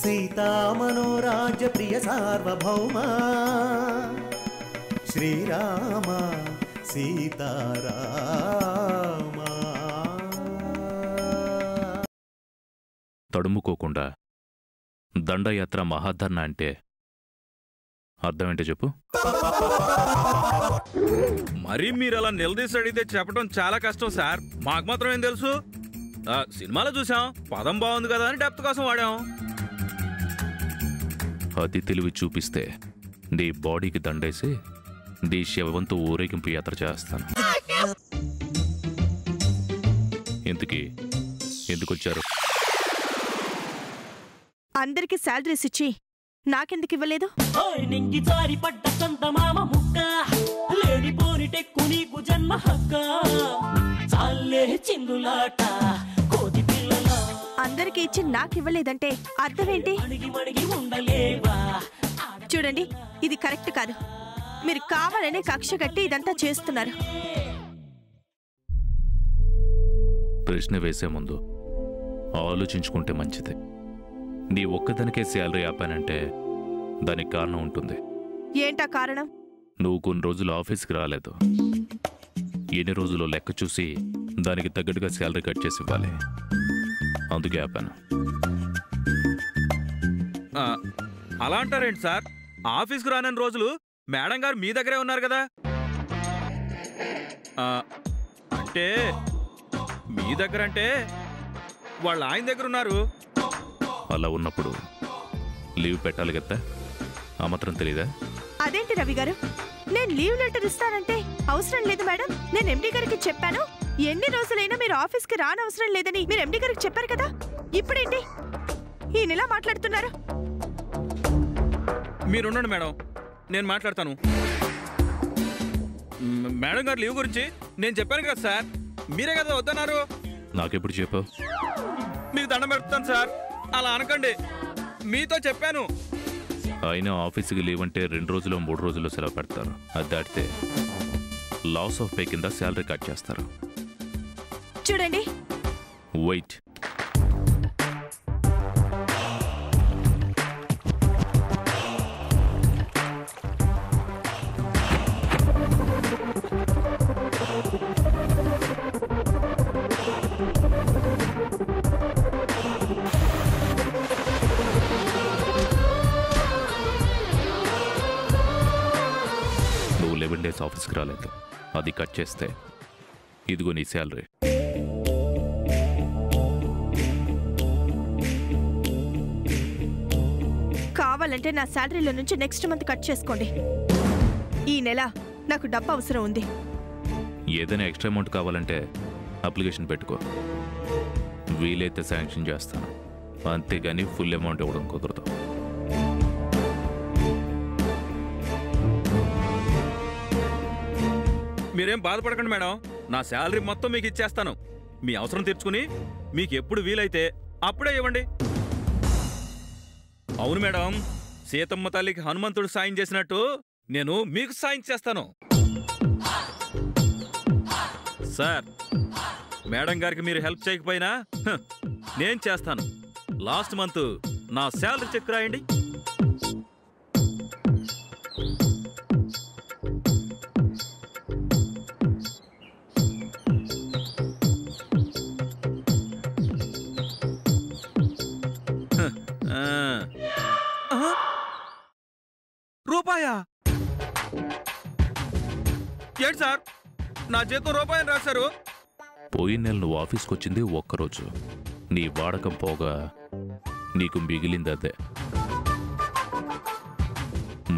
సీతామనోరాజ్య ప్రియ సార్వభౌమా శ్రీరామ సీతారామ. తడుముకోకుండా దండయాత్ర మహాధర్ణ అంటే అర్థమేంటో చెప్పు. మరి మీరు అలా నిలదీసి అడిగితే చెప్పడం చాలా కష్టం సార్. మాకు మాత్రం ఏం తెలుసు? సినిమాలో చూసాం, పదం బాగుంది కదా అని డెప్త్ కోసం వాడాం. అతి తెలివి చూపిస్తే నీ బాడీకి దండేసి నీ శవంతో ఊరేగింపు యాత్ర చేస్తాను. ఎందుకొచ్చారు? అందరికి శాలరీస్ ఇచ్చి నాకెందుకు ఇవ్వలేదు? అందరికి ఇచ్చి నాకివ్వలేదంటే అర్థమేంటి? చూడండి, ఇది కరెక్ట్ కాదు. మీరు కావాలనే కక్ష కట్టి ఇదంతా చేస్తున్నారు. ప్రశ్న వేసే ముందు ఆలోచించుకుంటే మంచిది. నీ ఒక్కదానికే శాలరీ ఆపానంటే దానికి కారణం ఉంటుంది. ఏంటా కారణం? నువ్వు కొన్ని రోజులు ఆఫీస్కి రాలేదు. ఎన్ని రోజులు లెక్క చూసి దానికి తగ్గట్టుగా శాలరీ కట్ చేసి ఇవ్వాలి. అందుకే ఆపాను. అలా అంటారేంటి సార్? ఆఫీస్కి రానని రోజులు మేడం గారు మీ దగ్గరే ఉన్నారు కదా. అంటే మీ దగ్గర అంటే వాళ్ళు ఆయన దగ్గర ఉన్నారు. అలా ఉన్నప్పుడు లీవ్ పెట్టాలి కదా, ఆ మాత్రం తెలీదా? అదేంటి రవి గారు, నేను లీవ్ లెటర్ ఇస్తానంటే అవసరం లేదు మేడం, నేను ఎండి గారికి చెప్పాను. ఎన్ని రోజులైనా మీరు ఆఫీస్కి రానవసరం లేదని మీరు ఎండి గారికి చెప్పారు కదా. ఇప్పుడేంటి ఈయన ఇలా మాట్లాడుతున్నారు? మీరుండండి మేడం, నేను మాట్లాడతాను. మేడం గారు లీవ్ గురించి నేను చెప్పాను కదా సార్, మీరే కదా వద్దన్నారు. నాకెప్పుడు చెప్పావు? మీకు దండం పెడతాను సార్, అలా అనకండి. మీతో చెప్పాను. అయినా ఆఫీస్కి లీవ్ అంటే 2 రోజులు 3 రోజుల్లో సెలవు పెడతారు. అది దాటితే లాస్ ఆఫ్ పే కింద శాలరీ కట్ చేస్తారు. చూడండి, వెయిట్. నువ్వు 11 డేస్ ఆఫీస్కి రాలేదు, అది కట్ చేస్తే ఇదిగో నీ శాలరీ. కావాలంటే నా శాలరీలో నుంచి నెక్స్ట్ మంత్ కట్ చేసుకోండి. ఈ నెల నాకు డబ్బు అవసరం ఉంది. ఏదైనా ఎక్స్ట్రా అమౌంట్ కావాలంటే అప్లికేషన్ పెట్టుకో, వీలైతే శాంక్షన్ చేస్తాను. అంతేగాని ఫుల్ అమౌంట్ ఇవ్వడం కుదరదు. మీరేం బాధపడకండి మేడం, నా శాలరీ మొత్తం మీకు ఇచ్చేస్తాను. మీ అవసరం తీర్చుకుని మీకు ఎప్పుడు వీలైతే అప్పుడే ఇవ్వండి. అవును మేడం, సీతమ్మ తల్లికి హనుమంతుడు సాయం చేసినట్టు నేను మీకు సాయం చేస్తాను. సార్, మేడం గారికి మీరు హెల్ప్ చేయకపోయినా నేను చేస్తాను. లాస్ట్ మంత్ నా శాలరీ చెక్ రాయండి. రూపాయా? ఏంటి సార్, నా జీతం రూపాయని రాశారు? పోయిన నెల నువ్వు ఆఫీస్కి వచ్చింది ఒక్కరోజు. నీ వాడకం పోగా నీకు మిగిలింది అదే.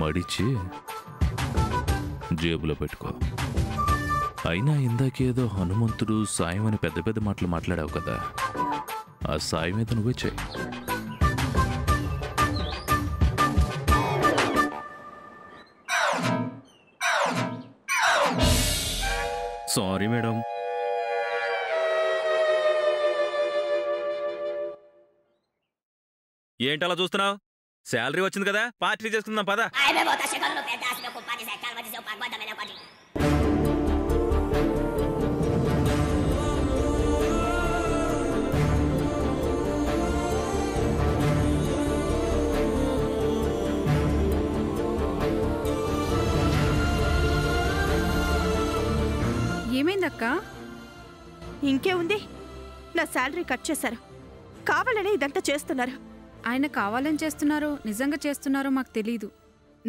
మడిచి జేబులో పెట్టుకో. అయినా ఇందాకేదో హనుమంతుడు సాయం అని పెద్ద పెద్ద మాటలు మాట్లాడావు కదా, ఆ సాయం మీద నువ్వే చేయి. Sorry madam. ఏంటలా చూస్తున్నావు? శాలరీ వచ్చింది కదా, పార్టీ చేసుకుందాం పద. ఏమైందక్క? ఇంకే ఉంది, నా శాలరీ కట్ చేశారు. కావాలనే ఇదంతా చేస్తున్నారు. ఆయన కావాలని చేస్తున్నారో నిజంగా చేస్తున్నారో మాకు తెలీదు.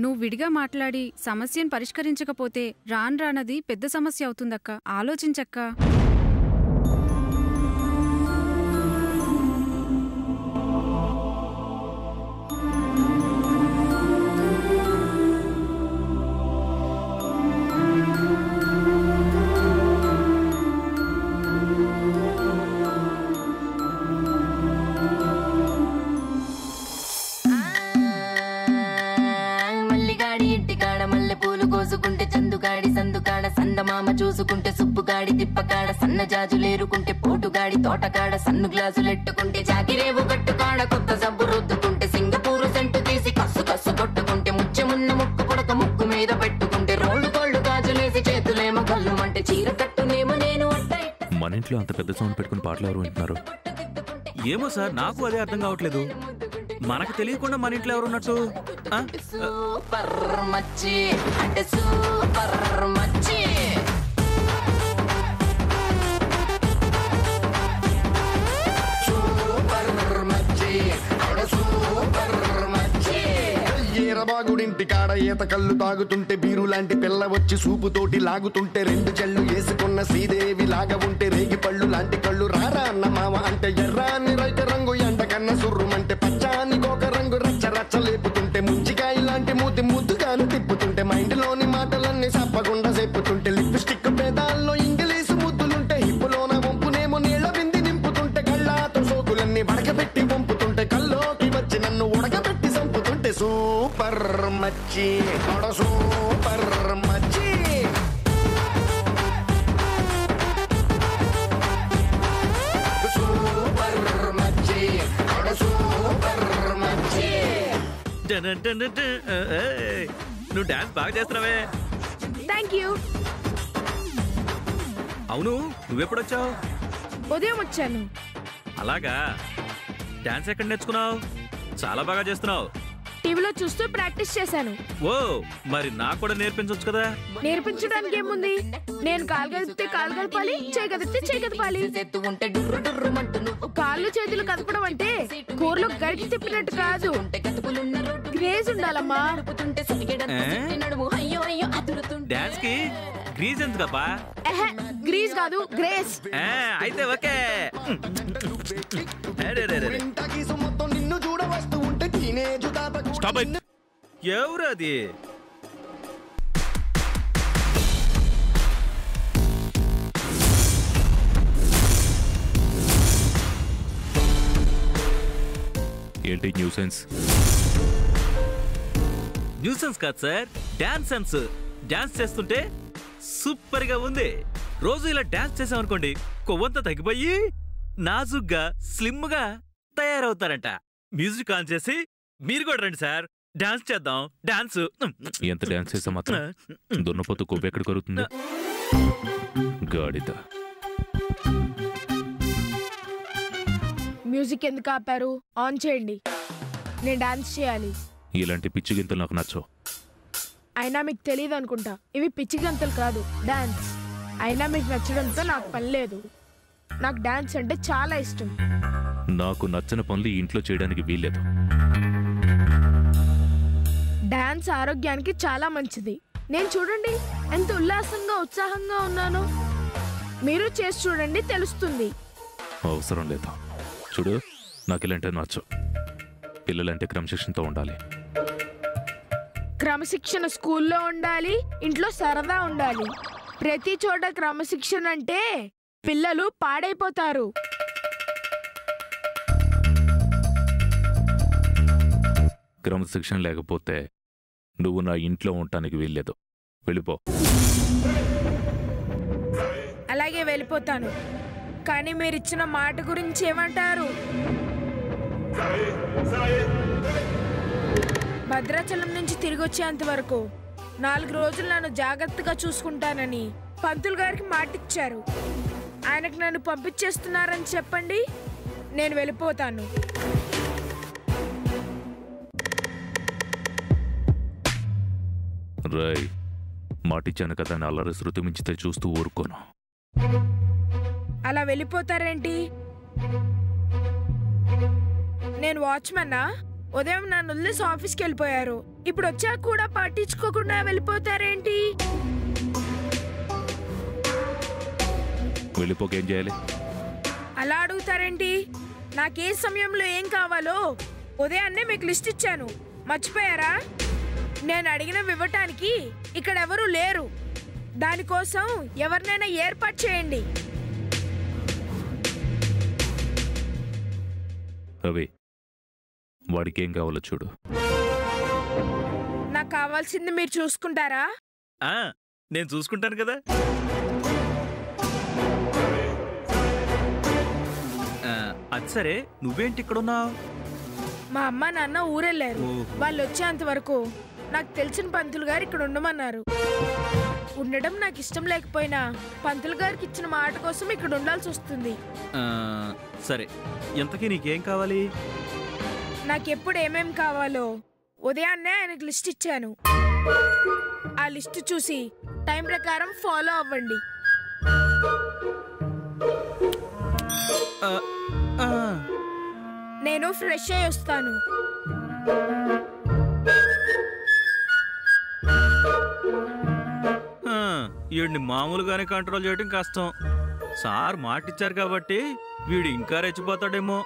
నువ్వు విడిగా మాట్లాడి సమస్యను పరిష్కరించకపోతే రానది పెద్ద సమస్య అవుతుందక్క. ఆలోచించక్క. చూసుకుంటే సుప్పుగాడి తిప్పకాడ సన్న జాజులేరుకుంటే పోటుగాడి తోటకాడ సన్ను గ్లాసులెట్టుకుంటే జాకిరేవు కట్టుకాడ కొత్త సబ్బు రుద్దుకుంటే సింగపూరు సెంటు తీసి కస్సు కస్సు కొట్టుకుంటే ముచ్చెమున్న ముక్కు పుడక ముక్కు మీద పెట్టుకుంటే రోడ్డు కోళ్ళు గాజులేసి చేతులేమో కళ్ళు అంటే చీర కట్టునేమో నేను మన ఇంట్లో అంత పెద్ద సౌండ్ పెట్టుకుని పాటలు ఎవరు వింటున్నారు? ఏమో సార్, నాకు అదే అర్థం కావట్లేదు. మనకు తెలియకుండా మన ఇంట్లో ఎవరున్నట్టు? సూపర్ మచ్చి అంటే సూపర్ మచ్చి. బాగుడింటి కాడ ఈత కళ్ళు తాగుతుంటే బీరు లాంటి పిల్ల వచ్చి సూపుతోటి లాగుతుంటే రెండు చెళ్ళు వేసుకున్న శ్రీదేవి లాగా ఉంటే రేగి పళ్ళు లాంటి కళ్ళు రారా అన్న మామ అంటే ఎర్రాని రైత రంగు ఎండ కన్న సుర్రుమంటే పచ్చాని గోక రంగు రచ్చ రచ్చ లేపుతుంటే ముంచికాయ లాంటి మూతి ముద్దుగాను తిప్పుతుంటే మైండ్లోని మాటలన్నీ సప్పకుండా చెప్పుతుంటే లిప్స్టిక్ పేదాల్లో ఇంగ్లీషు ముద్దులుంటే హిప్పులోన వంపునేమో నీళ్ళ బింది నింపుతుంటే కళ్ళాతో సోకులన్నీ వడకబెట్టి వంపుతుంటే కల్లోకి వచ్చి నన్ను ఉడకబెట్టి చంపుతుంటే సూపర్ మచ్చి సూపర్ మచ్చి. సూపర్ మచ్చి సూపర్ మచ్చి. నువ్వు డాన్స్ బాగా చేస్తున్నావే. Thank you. అవును, నువ్వెప్పుడొచ్చావు? ఉదయం వచ్చాను. అలాగా, డాన్స్ ఎక్కడ నేర్చుకున్నావు? చాలా బాగా చేస్తున్నావు. టీవీలో చూస్తూ ప్రాక్టీస్ చేశాను. ఓ, మరి నాకు కూడా నేర్పించవచ్చు కదా? నేర్పించడానికి ఏముంది? నేను కాలు కదిపితే కాలు కదపాలి, చేయి కదిపితే చేయి కదపాలి. కాళ్ళు చేతులు కదపడం అంటే కూరలో గరిటి తిప్పినట్టు కాదు, గ్రేజ్ ఉండాలమ్మా. డాన్స్ కి గ్రీజ్ ఎందుకబ్బా? గ్రీజ్ కాదు, గ్రేస్. అయితే ఓకే. ఎవరు అది? ఏంటి న్యూసెన్స్? న్యూసెన్స్ కాదు సార్, డాన్స్ సెన్స్. డాన్స్ చేస్తుంటే సూపర్ గా ఉంది. రోజు ఇలా డాన్స్ చేసామనుకోండి, కొవ్వంతా తగ్గిపోయి నాజుగ్గా స్లిమ్ గా తయారవుతారంట. మ్యూజిక్ ఆన్ చేసి మీరు కూడా రండి సార్, డాన్స్ చేద్దాం. డాన్స్ ఎంత డాన్స్ చేసా మాత్రం దున్నపోతు కొవ్వు ఎక్కడ కరుగుతుంది? గాడిద. మ్యూజిక్ ఎందుకు ఆపారు? ఆన్ చేయండి, నేను డాన్స్ చేయాలి. ఇలాంటి పిచ్చి గింతలు నాకు నచ్చవు. అయినా మీకు తెలియదు అనుకుంటా, ఇవి పిచ్చి గంతలు కాదు, డాన్స్. అయినా మీకు నచ్చడంతో నాకు పని లేదు. నాకు డాన్స్ అంటే చాలా ఇష్టం. నాకు నచ్చని పనులు ఇంట్లో చేయడానికి వీల్లేదు. డాన్స్ ఆరోగ్యానికి చాలా మంచిది. నేను చూడండి ఎంత ఉల్లాసంగా ఉత్సాహంగా ఉన్నాను. మీరు చేసి చూడండి, తెలుస్తుంది. అవసరం లేదు. చూడు, నాకు ఇలాంటి నచ్చు. పిల్లలంటే క్రమశిక్షణతో ఉండాలి. క్రమశిక్షణ స్కూల్లో ఉండాలి, ఇంట్లో సరదా ఉండాలి. ప్రతి చోట క్రమశిక్షణ అంటే పిల్లలు పాడైపోతారు. క్రమశిక్షణ లేకపోతే నువ్వు నా ఇంట్లో ఉండటానికి వీల్లేదు. వెళ్ళిపో. అలాగే వెళ్ళిపోతాను. కానీ మీరు ఇచ్చిన మాట గురించి ఏమంటారు? భద్రాచలం నుంచి తిరిగి వచ్చేంత వరకు 4 రోజులు నన్ను జాగ్రత్తగా చూసుకుంటానని పంతులు గారికి మాటిచ్చారు. ఆయనకు నన్ను పంపించేస్తున్నారని చెప్పండి, నేను వెళ్ళిపోతాను. రాయ్, మాటిచ్చాను కదా అని అల్లరి శృతి మించితే చూస్తూ ఊరుకోను. అలా వెళ్ళిపోతారేంటి? నేను వాచ్మన్నా. ఉదయం నన్ను వదిలేసి ఆఫీస్కి వెళ్ళిపోయారు. ఇప్పుడు వచ్చాక కూడా పట్టించుకోకుండా వెళ్ళిపోతారేంటి? వెళ్ళిపోకేం చేయాలి? అలా అడుగుతారేంటి? నాకే సమయంలో ఏం కావాలో ఉదయాన్నే మీకు లిస్ట్ ఇచ్చాను, మర్చిపోయారా? నేను అడిగినవి ఇవ్వటానికి ఇక్కడ ఎవరూ లేరు. దానికోసం ఎవరినైనా ఏర్పాటు చేయండి. రవి, వాడికి ఏం కావాలో చూడు. నాకు కావాల్సింది మీరు చూసుకుంటారా? నేను చూసుకుంటాను కదా. అది సరే, నువ్వేంటి ఇక్కడున్నావు? మా అమ్మ నాన్న ఊరెళ్ళారు. వాళ్ళు వచ్చేంత వరకు నాకు తెలిసిన పంతులు గారు ఇక్కడ ఉండమన్నారు. ఉండడం నాకు ఇష్టం లేకపోయినా పంతులు గారికి ఇచ్చిన మాట కోసం ఇక్కడ ఉండాల్సి వస్తుంది. సరే, ఎంతకీ నీకేం కావాలి? నాకెప్పుడు ఏమేం కావాలో ఉదయాన్నే ఆయనకు లిస్ట్ ఇచ్చాను. ఆ లిస్ట్ చూసి టైం ప్రకారం ఫాలో అవ్వండి. నేను ఫ్రెష్ అయ్యి వస్తాను. వీడిని మామూలుగానే కంట్రోల్ చేయడం కష్టం. సార్ మాటిచ్చారు కాబట్టి వీడు ఇంకా రెచ్చిపోతాడేమో.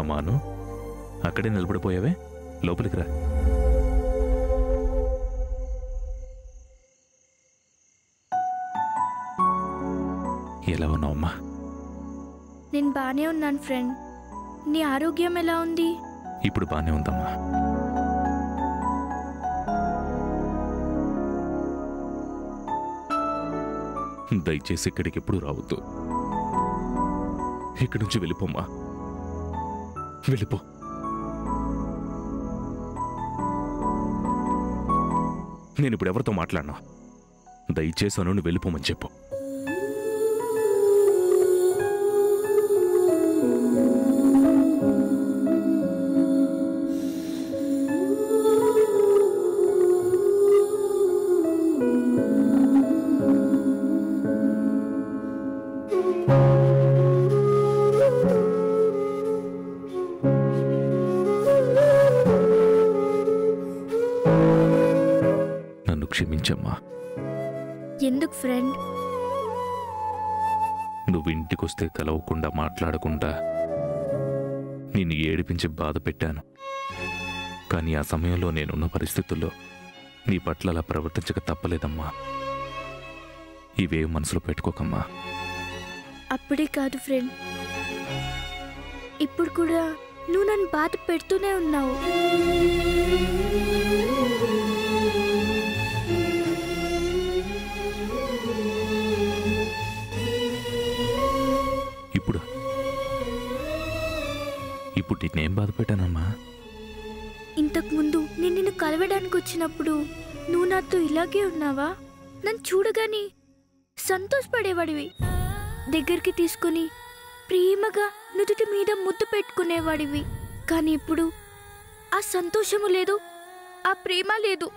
అమ్మాను, అక్కడే నిలబడిపోయావే, లోపలికి రా. ఎలా ఉన్నావమ్మా? నేను బానే ఉన్నాను ఫ్రెండ్. నీ ఆరోగ్యం ఎలా ఉంది? ఇప్పుడు బానే ఉందమ్మా. దయచేసి ఇక్కడికి ఎప్పుడు రావద్దు. ఇక్కడి నుంచి వెళ్ళిపోమ్మా, వెళ్ళిపో. నేను ఇప్పుడు ఎవరితో మాట్లాడినా? దయచేసి అను వెళ్ళిపోమని చెప్పు. క్షమించమ్మా. ఎందుకు ఫ్రెండ్? నువ్వు ఇంటికొస్తే కలవకుండా మాట్లాడకుండా నిన్ను ఏడిపించి బాధ పెట్టాను. కానీ ఆ సమయంలో నేనున్న పరిస్థితుల్లో నీ పట్ల అలా ప్రవర్తించక తప్పలేదమ్మా. ఇవే మనసులో పెట్టుకోకమ్మా. అప్పుడే కాదు ఫ్రెండ్, ఇప్పుడు కూడా నువ్వు నన్ను బాధ పెడుతూనే ఉన్నావు. ఇప్పుడు నేనేం బాధ పెట్టానమ్మా? ఇంతకుముందు నేను నిన్ను కలవడానికి వచ్చినప్పుడు నువ్వు నాతో ఇలాగే ఉన్నావా? నన్ను చూడగానే సంతోషపడేవాడివి, దగ్గరికి తీసుకుని ప్రేమగా నుదుటి మీద ముద్దు పెట్టుకునేవాడివి. కానీ ఇప్పుడు ఆ సంతోషము లేదు, ఆ ప్రేమ లేదు.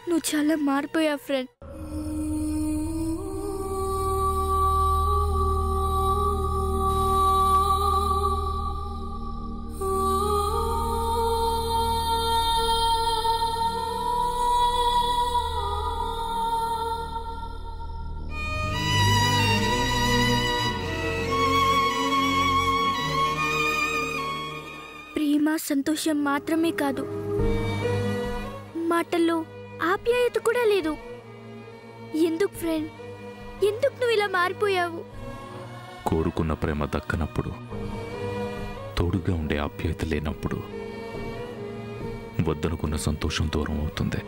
నువ్వు చాలా మారిపోయావు ఫ్రెండ్. సంతోషం మాత్రమే కాదు, మాటల్లో ఆప్యాయత కూడా లేదు. ఎందుకు ఫ్రెండ్, ఎందుకు నువ్వు ఇలా మారిపోయావు? కోరుకున్న ప్రేమ దక్కనప్పుడు, తోడుగా ఉండే ఆప్యాయత లేనప్పుడు వద్దనుకున్న సంతోషం దూరం అవుతుంది.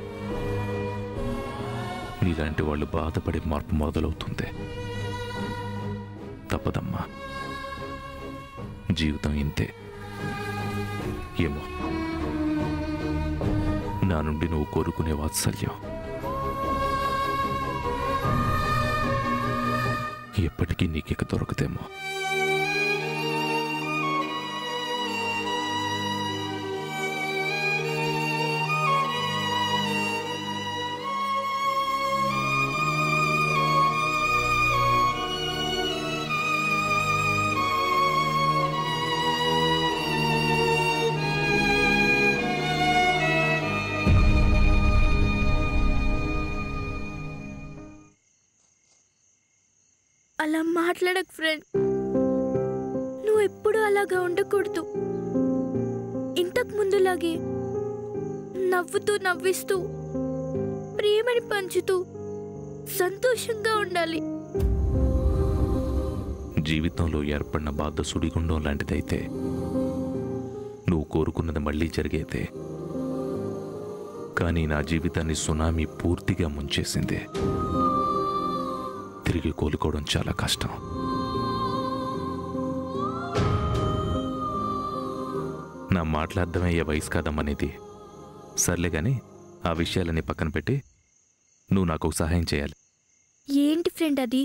నీలాంటి వాళ్ళు బాధపడే మార్పు మొదలవుతుంది. తప్పదమ్మా, జీవితం ఇంతే. ఏమో, నా నుండి నువ్వు కోరుకునే వాత్సల్యం ఎప్పటికీ నీకిక దొరకదేమో. అలా మాట్లాడకు ఫ్రెండ్, నువ్వు ఎప్పుడు అలాగా ఉండకూడదు. ఇంతకు ముందులాగే నవ్వుతూ నవ్విస్తూ ప్రేమని పంచుతూ సంతోషంగా ఉండాలి. జీవితంలో ఏర్పడిన బాధ సుడిగుండం లాంటిదైతే నువ్వు కోరుకున్నది మళ్ళీ జరిగేదే. కానీ నా జీవితాన్ని సునామీ పూర్తిగా ముంచేసింది. తిరిగి కోలుకోవడం చాలా కష్టం. నా మాట్లాడమయ్యే వయసు కాదమ్మనేది. సర్లే గాని ఆ విషయాలన్నీ పక్కన పెట్టి నువ్వు నాకు సహాయం చేయాలి. ఏంటి ఫ్రెండ్ అది?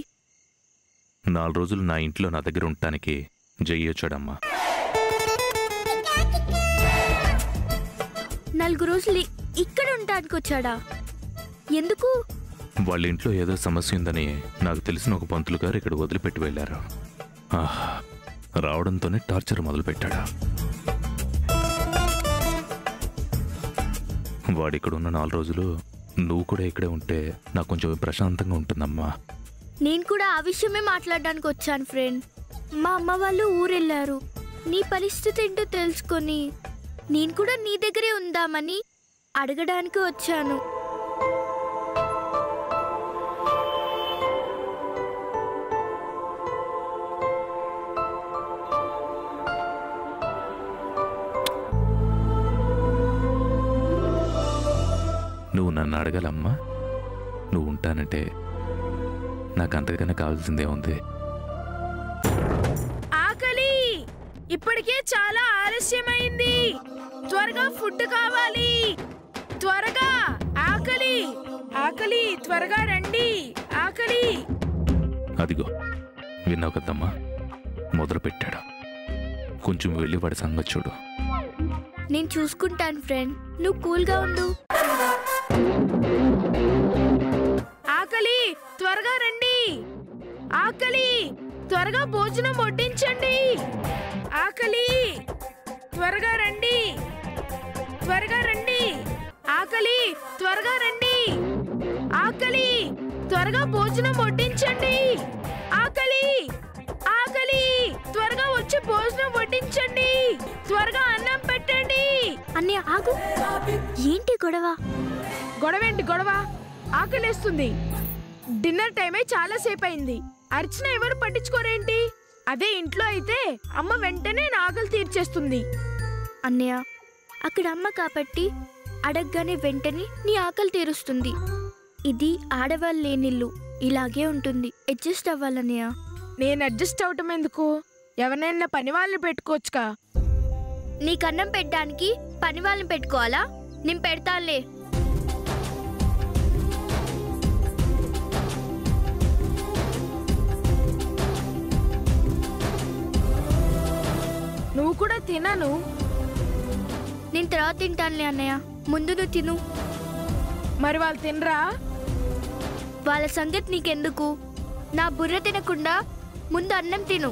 4 రోజులు నా ఇంట్లో నా దగ్గర ఉండటానికి జయ్యి వచ్చాడమ్మా. 4 రోజులు ఇక్కడ ఉండటానికి వచ్చాడా? ఎందుకు? వాళ్ళ ఇంట్లో ఏదో సమస్య ఉందని నాకు తెలిసిన ఒక పంతులు గారు ఇక్కడ వదిలిపెట్టి వెళ్ళారు. రావడంతోనే టార్చర్ మొదలుపెట్టాడు. వాడిక్కడున్న 4 రోజులు నువ్వు కూడా ఇక్కడే ఉంటే నాకు కొంచెం ప్రశాంతంగా ఉంటుందమ్మా. నేను కూడా ఆ విషయమే మాట్లాడడానికి వచ్చాను ఫ్రెండ్. మా అమ్మ వాళ్ళు ఊరెళ్ళారు. నీ పరిస్థితి ఏంటో తెలుసుకొని నేను కూడా నీ దగ్గరే ఉందామని అడగడానికి వచ్చాను. నువ్వు నన్ను అడగాలమ్మా. నువ్వు ఉంటానంటే నాకు అంతకన్నా కావాల్సిందే ఉంది. ఆకలి, ఇప్పటికే చాలా ఆలస్యమైంది. త్వరగా ఫుడ్ కావాలి, త్వరగా. ఆకలి, ఆకలి, త్వరగా రండి. ఆకలి. అదిగో విన్నావు కదమ్మా, మొదలు పెట్టాడు. కొంచెం వెళ్ళి వాడి సంగతి చూడు. నేను చూసుకుంటాను ఫ్రెండ్, నువ్వు కూల్గా ఉండు. ఆకలి, త్వరగా రండి. ఆకలి, త్వరగా భోజనం వడ్డించండి. ఆకలి, త్వరగా రండి. త్వరగా రండి. ఆకలి, త్వరగా రండి. ఆకలి, త్వరగా భోజనం వడ్డించండి. ఆకలి, ఆకలి, త్వరగా వచ్చి భోజనం వడ్డించండి. త్వరగా అన్నం పెట్టండి. అన్నయ్య ఆగు, ఏంటి గొడవ? గొడవేంటి గొడవ? ఆకలేస్తుంది. డిన్నర్ టైం అయి చాలా సేపు అయింది. అర్చన ఎవరు పట్టించుకోరేంటి? అదే ఇంట్లో అయితే అమ్మ వెంటనే నా ఆకలి తీర్చేస్తుంది. అన్నయ్య, అక్కడ అమ్మ కాబట్టి అడగగానే వెంటనే నీ ఆకలి తీరుస్తుంది. ఇది ఆడవాళ్ళు లేనిల్లు, ఇలాగే ఉంటుంది. అడ్జస్ట్ అవ్వాలన్నయ్య. నేను అడ్జస్ట్ అవటం ఎందుకు? ఎవరినైనా పని వాళ్ళని పెట్టుకోవచ్చుగా. నీకు అన్నం పెట్టడానికి పని వాళ్ళని పెట్టుకోవాలా? నేను పెడతానులే. నువ్వు కూడా తినను. నేను తర్వాత తింటానులే అన్నయ్య, ముందు నువ్వు తిను. మరి వాళ్ళు తినరా? వాళ్ళ సంగతి నీకెందుకు? నా బుర్ర తినకుండా ముందు అన్నం తిను.